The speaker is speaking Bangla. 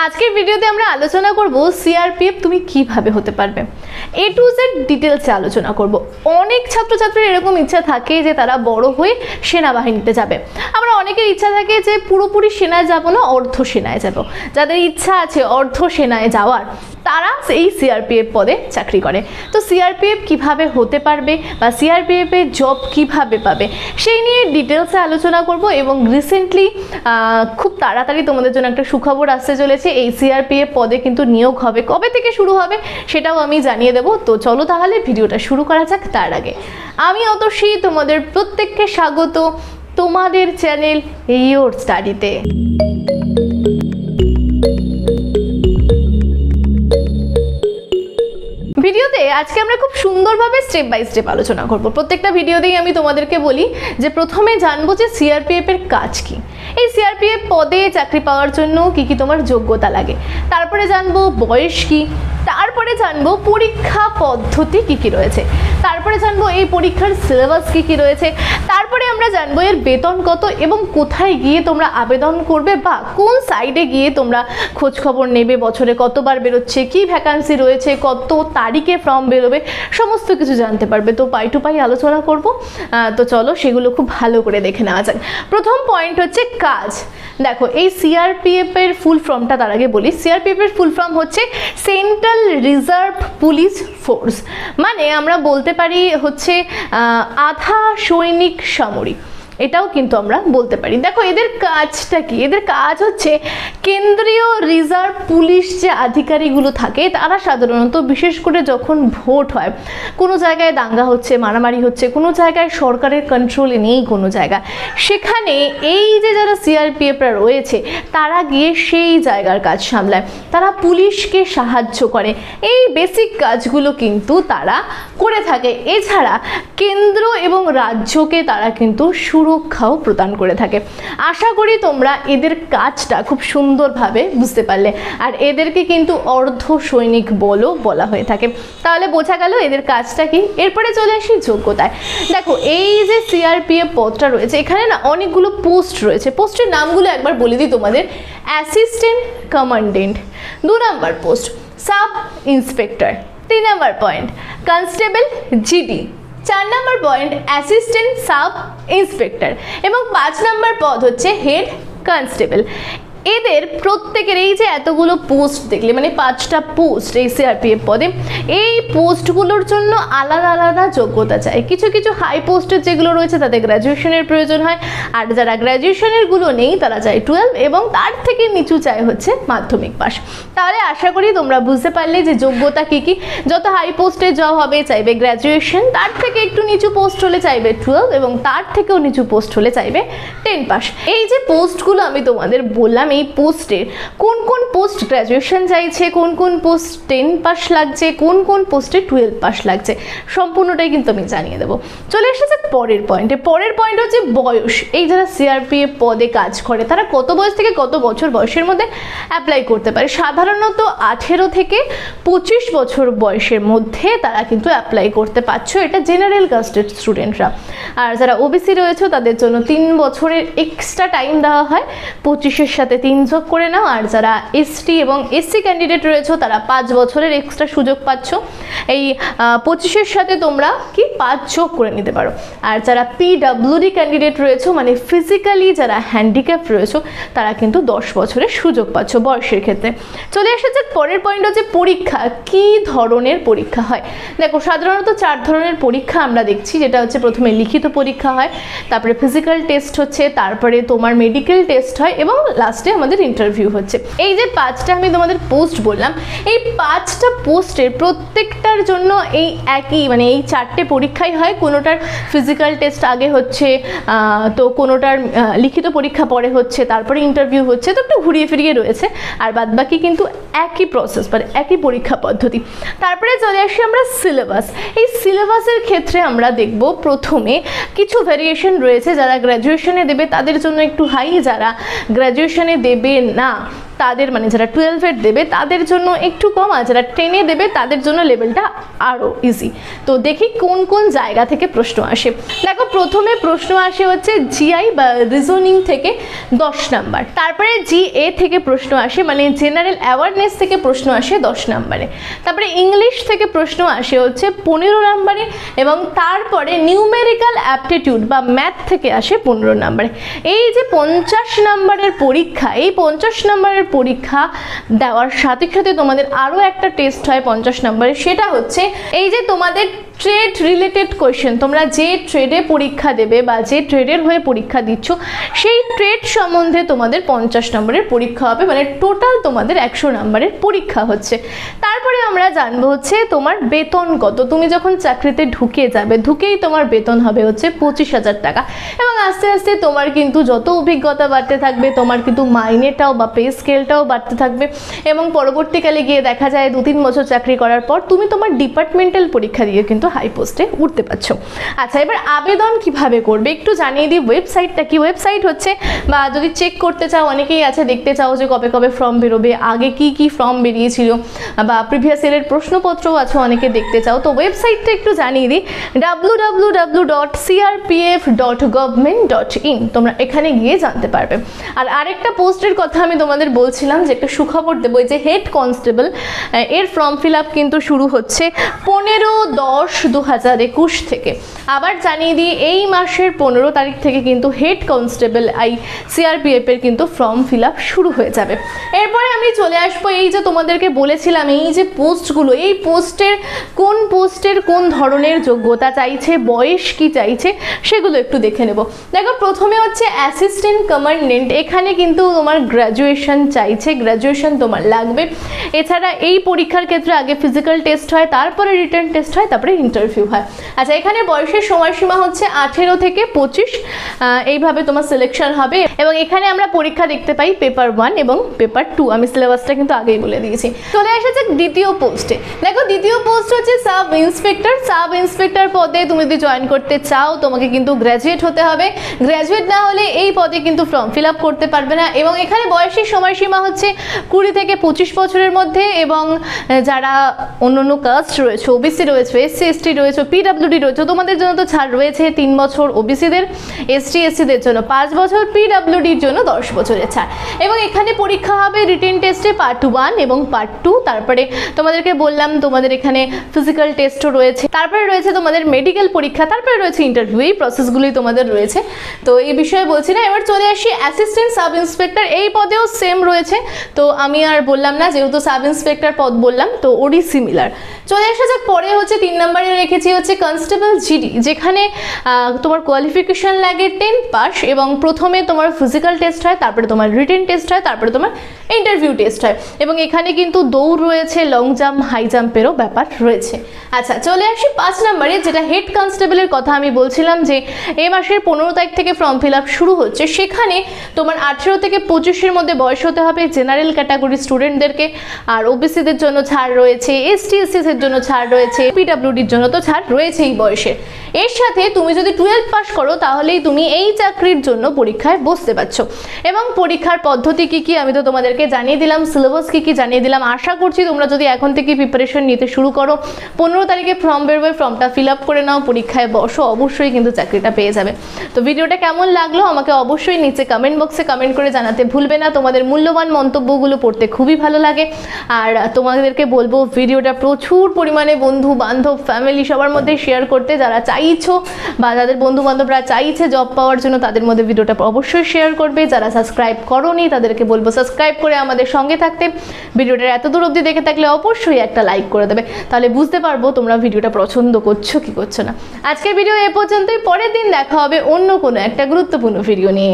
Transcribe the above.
আজকের ভিডিওতে আমরা আলোচনা করব সিআরপিএফ তুমি কিভাবে হতে পারবে। এ টু জেড ডিটেলসে আলোচনা করব। অনেক ছাত্রছাত্রীর এরকম ইচ্ছা থাকে যে তারা বড় হয়ে সেনাবাহিনীতে যাবে। আমরা অনেকের ইচ্ছা থাকে যে পুরোপুরি সেনায় যাব না, অর্ধ সেনায় যাব। যাদের ইচ্ছা আছে অর্ধ সেনায় যাওয়ার তারা এই সিআরপিএফ পদে চাকরি করে। তো সিআরপিএফ কিভাবে হতে পারবে বা সিআরপিএফ এর জব কিভাবে পাবে সেই নিয়ে ডিটেলসে আলোচনা করব। এবং রিসেন্টলি খুব তাড়াতাড়ি তোমাদের জন্য একটা সুখবর আসতে চলেছে। এই সিআরপিএফ পদে কিন্তু নিয়োগ হবে, কবে থেকে শুরু হবে সেটাও আমি জানিয়ে দেবো। তো চলো তাহলে ভিডিওটা শুরু করা যাক। তার আগে আমি অতসী তোমাদের প্রত্যেককে স্বাগত তোমাদের চ্যানেল ইয়োর স্টাডিতে। ভিডিওতে আজকে আমরা খুব সুন্দরভাবে স্টেপ বাই স্টেপ আলোচনা করব। প্রত্যেকটা ভিডিওতেই আমি তোমাদেরকে বলি যে প্রথমে জানবো যে সিআরপিএফ এর কাজ কি, এই সিআরপিএফ পদে চাকরি পাওয়ার জন্য কি কি তোমার যোগ্যতা লাগে, তারপরে জানবো বয়স কি, তারপরে জানবো পরীক্ষা পদ্ধতি কি কি রয়েছে, তারপরে জানবো এই পরীক্ষার সিলেবাস কি কি রয়েছে, তারপরে আমরা জানবো এর বেতন কত এবং কোথায় গিয়ে তোমরা আবেদন করবে বা কোন সাইডে গিয়ে তোমরা খোঁজ খবর নেবে, বছরে কতবার বেরোচ্ছে, কি ভ্যাকান্সি রয়েছে, কত তারিখে ফর্ম বেরোবে, সমস্ত কিছু জানতে পারবে। তো পাই টু পাই আলোচনা করব। তো চলো সেগুলো খুব ভালো করে দেখে নেওয়া যাক। প্রথম পয়েন্ট হচ্ছে কাজ। দেখো এই সিআরপিএফ এর ফুল ফর্মটা তার আগে বলি। সিআরপিএফ এর ফুল ফর্ম হচ্ছে সেন্ট্রাল রিজার্ভ পুলিশ ফোর্স, মানে আমরা বলতে পারি হচ্ছে আধা সৈনিক সামরিক, এটাও কিন্তু আমরা বলতে পারি। দেখো এদের কাজটা কি, এদের কাজ হচ্ছে কেন্দ্রীয় রিজার্ভ পুলিশ যে আধিকারিকগুলো থাকে তারা সাধারণত বিশেষ করে যখন ভোট হয়, কোনো জায়গায় দাঙ্গা হচ্ছে, মারামারি হচ্ছে, কোনো জায়গায় সরকারের কন্ট্রোলে নেই কোনো জায়গা, সেখানে এই যে যারা সিআরপিএফরা রয়েছে তারা গিয়ে সেই জায়গার কাজ সামলায়, তারা পুলিশকে সাহায্য করে, এই বেসিক কাজগুলো কিন্তু তারা করে থাকে। এছাড়া কেন্দ্র এবং রাজ্যকে তারা কিন্তু সুরক্ষাও প্রদান করে থাকে। আশা করি তোমরা এদের কাজটা খুব সুন্দরভাবে বুঝতে পারলে। আর এদেরকে কিন্তু অর্ধ সৈনিক বলও বলা হয়ে থাকে। তাহলে বোঝা গেল এদের কাজটা কি। এরপরে চলে আসি যোগ্যতায়। দেখো এই যে সিআরপিএফ পদটা রয়েছে এখানে না অনেকগুলো পোস্ট রয়েছে। পোস্টের নামগুলো একবার বলে দিই তোমাদের। অ্যাসিস্ট্যান্ট কমান্ডেন্ট, 2 নম্বর পোস্ট সাব ইন্সপেক্টর, 3 নম্বর পয়েন্ট কনস্টেবল জিডি, 4 নম্বর পয়েন্ট অ্যাসিস্ট্যান্ট সাব ইন্সপেক্টর এবং 5 নম্বর পদ হচ্ছে হেড কনস্টেবল। এদের প্রত্যেকের এই যে এতগুলো পোস্ট দেখলে, মানে 5টা পোস্ট এই সিআরপিএফ পদে, এই পোস্টগুলোর জন্য আলাদা আলাদা যোগ্যতা চাই। কিছু কিছু হাই পোস্টের যেগুলো রয়েছে তাদের গ্র্যাজুয়েশনের প্রয়োজন হয়, আর যারা গ্র্যাজুয়েশনের গুলো নেই তারা চায় 12 এবং তার থেকে নিচু চাই হচ্ছে মাধ্যমিক পাস। তাহলে আশা করি তোমরা বুঝতে পারলে যে যোগ্যতা কি কি। যত হাই পোস্টে জব হবে চাইবে গ্র্যাজুয়েশন, তার থেকে একটু নিচু পোস্ট হলে চাইবে 12 এবং তার থেকেও নিচু পোস্ট হলে চাইবে 10 পাস। এই যে পোস্টগুলো আমি তোমাদের বললাম, এই পোস্টের কোন কোন পোস্ট গ্র্যাজুয়েশন চাইছে, কোন কোন পোস্ট 10 পাস লাগছে, কোন কোন পোস্টে 12 পাস লাগছে, সম্পূর্ণটাই কিন্তু আমি জানিয়ে দেবো। চলে এসেছে পরের পয়েন্টে। পরের পয়েন্ট হচ্ছে বয়স। এই যারা সিআরপিএফ পদে কাজ করে তারা কত বয়স থেকে কত বছর বয়সের মধ্যে অ্যাপ্লাই করতে পারে। সাধারণত 18 থেকে 25 বছর বয়সের মধ্যে তারা কিন্তু অ্যাপ্লাই করতে পারছো। এটা জেনারেল কাস্টের স্টুডেন্টরা। আর যারা ওবিসি রয়েছে তাদের জন্য 3 বছরের এক্সট্রা টাইম দেওয়া হয়, 25-এর সাথে 3 যোগ করে নাও। আর যারা এসটি এবং এসসি ক্যান্ডিডেট রয়েছে তারা 5 বছরের এক্সট্রা সুযোগ পাচ্ছ। এই 25-এর সাথে তোমরা কি 5 যোগ করে নিতে পারো। আর যারা পিডব্লিউডি ক্যান্ডিডেট রয়েছে, মানে ফিজিক্যালি যারা হ্যান্ডিক্যাপ রয়েছে, তারা কিন্তু 10 বছরের সুযোগ পাচ্ছ বয়সের ক্ষেত্রে। চলে এসেছে পরের পয়েন্ট হচ্ছে পরীক্ষা। কি ধরনের পরীক্ষা হয়? দেখো সাধারণত 4 ধরনের পরীক্ষা আমরা দেখছি, যেটা হচ্ছে প্রথমে লিখিত পরীক্ষা হয়, তারপরে ফিজিক্যাল টেস্ট হচ্ছে, তারপরে তোমার মেডিকেল টেস্ট হয় এবং লাস্টে আমাদের ইন্টারভিউ হচ্ছে। এই যে 5টা আমি তোমাদের পোস্ট বললাম, এই 5টা পোস্টের প্রত্যেকটার জন্য এই একই, মানে এই 4টে পরীক্ষাই হয়। কোনোটার ফিজিক্যাল টেস্ট আগে হচ্ছে, তো কোনোটার লিখিত পরীক্ষা পরে হচ্ছে, তারপরে ইন্টারভিউ হচ্ছে, তো একটু ঘুরিয়ে ফিরিয়ে রয়েছে। আর বাদবাকি কিন্তু একই প্রসেস, মানে একই পরীক্ষা পদ্ধতি। তারপরে চলে আসি আমরা সিলেবাস। এই সিলেবাসের ক্ষেত্রে আমরা দেখব প্রথমে কিছু ভ্যারিয়েশন রয়েছে। যারা গ্র্যাজুয়েশনে দেবে তাদের জন্য একটু হাই, যারা গ্র্যাজুয়েশনে দেবে না তাদের মানে যারা 12-এর দেবে তাদের জন্য একটু কম, আর যারা 10-এ দেবে তাদের জন্য লেভেলটা আরও ইজি। তো দেখি কোন কোন জায়গা থেকে প্রশ্ন আসে। দেখো প্রথমে প্রশ্ন আসে হচ্ছে জিআই বা রিজনিং থেকে 10 নাম্বার, তারপরে জিএ থেকে প্রশ্ন আসে মানে জেনারেল অ্যাওয়ারনেস থেকে প্রশ্ন আসে 10 নাম্বারে, তারপরে ইংলিশ থেকে প্রশ্ন আসে হচ্ছে 15 নাম্বারে, এবং তারপরে নিউমেরিক্যাল অ্যাপটিটিউড বা ম্যাথ থেকে আসে 15 নাম্বারে। এই যে 50 নাম্বারের পরীক্ষা, এই 50 নাম্বারের পরীক্ষা দেওয়ার সাথে সাথে তোমাদের আরও একটা টেস্ট হয় 50 নাম্বারে, সেটা হচ্ছে এই যে তোমাদের ট্রেড রিলেটেড কোয়েশ্চেন। তোমরা যে ট্রেডে পরীক্ষা দেবে বা যে ট্রেডের হয়ে পরীক্ষা দিচ্ছ সেই ট্রেড সম্বন্ধে তোমাদের 50 নম্বরের পরীক্ষা হবে, মানে টোটাল তোমাদের 100 নম্বরের পরীক্ষা হচ্ছে। তারপরে আমরা জানবো হচ্ছে তোমার বেতন কত। তুমি যখন চাকরিতে ঢুকে যাবে, ঢুকেই তোমার বেতন হবে হচ্ছে 25,000 টাকা, এবং আস্তে আস্তে তোমার কিন্তু যত অভিজ্ঞতা বাড়তে থাকবে তোমার কিন্তু মাইনেটাও বা পে স্কেলটাও বাড়তে থাকবে, এবং পরবর্তীকালে গিয়ে দেখা যায় 2-3 বছর চাকরি করার পর তুমি তোমার ডিপার্টমেন্টাল পরীক্ষা দিয়ে কিন্তু হাই পোস্টে উঠতে পারছো। আচ্ছা, এবার আবেদন কিভাবে করবে একটু জানিয়ে দিই। ওয়েবসাইটটা কি, ওয়েবসাইট হচ্ছে বা যদি চেক করতে চাও, অনেকেই আছে দেখতে চাও যে কবে কবে ফর্ম বেরোবে, আগে কি কি ফর্ম বেরিয়েছিল, বা প্রিভিয়াস ইয়ারের প্রশ্নপত্রও আছে অনেকে দেখতে চাও, তো ওয়েবসাইটটা একটু জানিয়ে দিই, www.crpf.government.in। তোমরা এখানে গিয়ে জানতে পারবে। আর আরেকটা পোস্টের কথা আমি তোমাদের বলছিলাম যে একটা সুখবর দেবো, যে হেড কনস্টেবল এর ফর্ম ফিল আপ কিন্তু শুরু হচ্ছে 15/10/2021 থেকে। আবার জানিয়ে দিই এই মাসের 15 তারিখ থেকে কিন্তু হেড কনস্টেবল সিআরপিএফ এর কিন্তু ফর্ম ফিল আপ শুরু হয়ে যাবে। এরপরে আমি চলে আসবো এই যে তোমাদেরকে বলেছিলাম এই যে পোস্টগুলো, এই পোস্টের কোন ধরনের যোগ্যতা চাইছে, বয়স কি চাইছে, সেগুলো একটু দেখে নেব। দেখো প্রথমে হচ্ছে অ্যাসিস্ট্যান্ট কমান্ডেন্ট, এখানে কিন্তু তোমার গ্র্যাজুয়েশন চাইছে, গ্র্যাজুয়েশন তোমার লাগবে। এছাড়া এই পরীক্ষার ক্ষেত্রে আগে ফিজিক্যাল টেস্ট হয়, তারপরে রিটেন টেস্ট হয়, তারপরে ইন্টারভিউ হয়। আচ্ছা, এখানে বয়সের সময়সীমা হচ্ছে 18 থেকে 25, এইভাবে তোমার সিলেকশন হবে। এবং এখানে আমরা পরীক্ষা দেখতে পাই পেপার 1 এবং পেপার 2, আমি সিলেবাসটা কিন্তু আগেই বলে দিয়েছি। চলে এসেছে দ্বিতীয় পোস্টে। দেখো দ্বিতীয় পোস্ট হচ্ছে সাব ইন্সপেক্টর। সাব ইন্সপেক্টর পদে তুমি যদি জয়েন করতে চাও তোমাকে কিন্তু গ্র্যাজুয়েট হতে হবে, গ্র্যাজুয়েট না হলে এই পদে কিন্তু ফর্ম ফিল আপ করতে পারবে না। এবং এখানে বয়সের সময়সীমা হচ্ছে 20 থেকে 25 বছরের মধ্যে, এবং যারা অন্য কাস্ট রয়েছে, ওবিসি রয়েছে, এসসি এসটি রয়েছে, পিডাব্লিউডি রয়েছে, তোমাদের জন্য তো ছাড় রয়েছে 3 বছর, ওবিসিদের, এসটি এসসিদের জন্য 5 বছর, পিডাব্লিউডির জন্য 10 বছরের ছাড়। এবং এখানে পরীক্ষা হবে রিটেন টেস্টে পার্ট 1 এবং পার্ট 2, তারপরে তোমাদেরকে বললাম তোমাদের এখানে ফিজিক্যাল টেস্টও রয়েছে, তারপরে রয়েছে তোমাদের মেডিকেল পরীক্ষা, তারপরে রয়েছে ইন্টারভিউ। এই প্রসেসগুলোই তোমাদের রয়েছে, তো এই বিষয়ে বলছি না। এবার চলে আসি অ্যাসিস্ট্যান্ট সাব ইন্সপেক্টর, এই পদেও সেম রয়েছে, তো আমি আর বললাম না, যেহেতু সাব ইন্সপেক্টর পদ বললাম তো ওরই সিমিলার। চলে আসা যাক পরে হচ্ছে 3 নম্বরে রেখেছি হচ্ছে কনস্টেবল জিডি, যেখানে তোমার কোয়ালিফিকেশন লাগে 10 পাস, এবং প্রথমে তোমার ফিজিক্যাল টেস্ট হয়, তারপরে তোমার রিটেন টেস্ট হয়, তারপরে তোমার ইন্টারভিউ টেস্ট হয়, এবং এখানে কিন্তু দৌড় রয়েছে, লং জাম্প, হাই জাম্পেরও ব্যাপার রয়েছে। আচ্ছা, চলে আসি 5 নম্বরে, যেটা হেড কনস্টেবলের কথা আমি বলছিলাম যে এই মাসের 15 তারিখ থেকে ফর্ম ফিল আপ শুরু হচ্ছে। সেখানে তোমার 18 থেকে 25-এর মধ্যে বয়স হতে হবে জেনারেল ক্যাটাগরি স্টুডেন্টদেরকে, আর ওবিসিদের জন্য ছাড় রয়েছে, এসটি এসসিদের জন্য ছাড় রয়েছে, পিডাব্লিউডির জন্য তো ছাড় রয়েছে এই বয়সে। এর সাথে তুমি যদি 12 পাস করো তাহলেই তুমি এই চাকরির জন্য পরীক্ষায় বসতে পারছো। এবং পরীক্ষার পদ্ধতি কি কি আমি তো তোমাদেরকে জানিয়ে দিলাম, সিলেবাস কি কি জানিয়ে দিলাম। আশা করছি তোমরা যদি এখন থেকে প্রিপারেশন নিতে শুরু করো, 15 তারিখে ফর্ম বেরোবে, ফর্মটা ফিল আপ করে নাও, পরীক্ষায় বসো, অবশ্যই কিন্তু চাকরিটা পেয়ে যাবে। তো ভিডিওটা কেমন লাগলো আমাকে অবশ্যই নিচে কমেন্ট বক্সে কমেন্ট করে জানাতে ভুলবে না। তোমাদের মূল্যবান মন্তব্যগুলো পড়তে খুবই ভালো লাগে। আর তোমাদেরকে বলবো ভিডিওটা প্রচুর পরিমাণে বন্ধু বান্ধব ফ্যামিলি সবার মধ্যে শেয়ার করতে, যারা চাইছো বা যাদের বন্ধু বান্ধবরা চাইছে জব পাওয়ার জন্য তাদের মধ্যে ভিডিওটা অবশ্যই শেয়ার করবে। যারা সাবস্ক্রাইব করোনি তাদেরকে বলবো সাবস্ক্রাইব করে আমাদের সঙ্গে থাকতে। ভিডিওটা এত দূর অবধি দেখে থাকলে অবশ্যই একটা লাইক করে দেবে, তাহলে বুঝতে পারবো তোমরা ভিডিওটা পছন্দ করছো কি করছো না। আজকের ভিডিও এ পর্যন্তই, পরের দিন দেখা হবে অন্য কোনো একটা গুরুত্বপূর্ণ ভিডিও নিয়ে।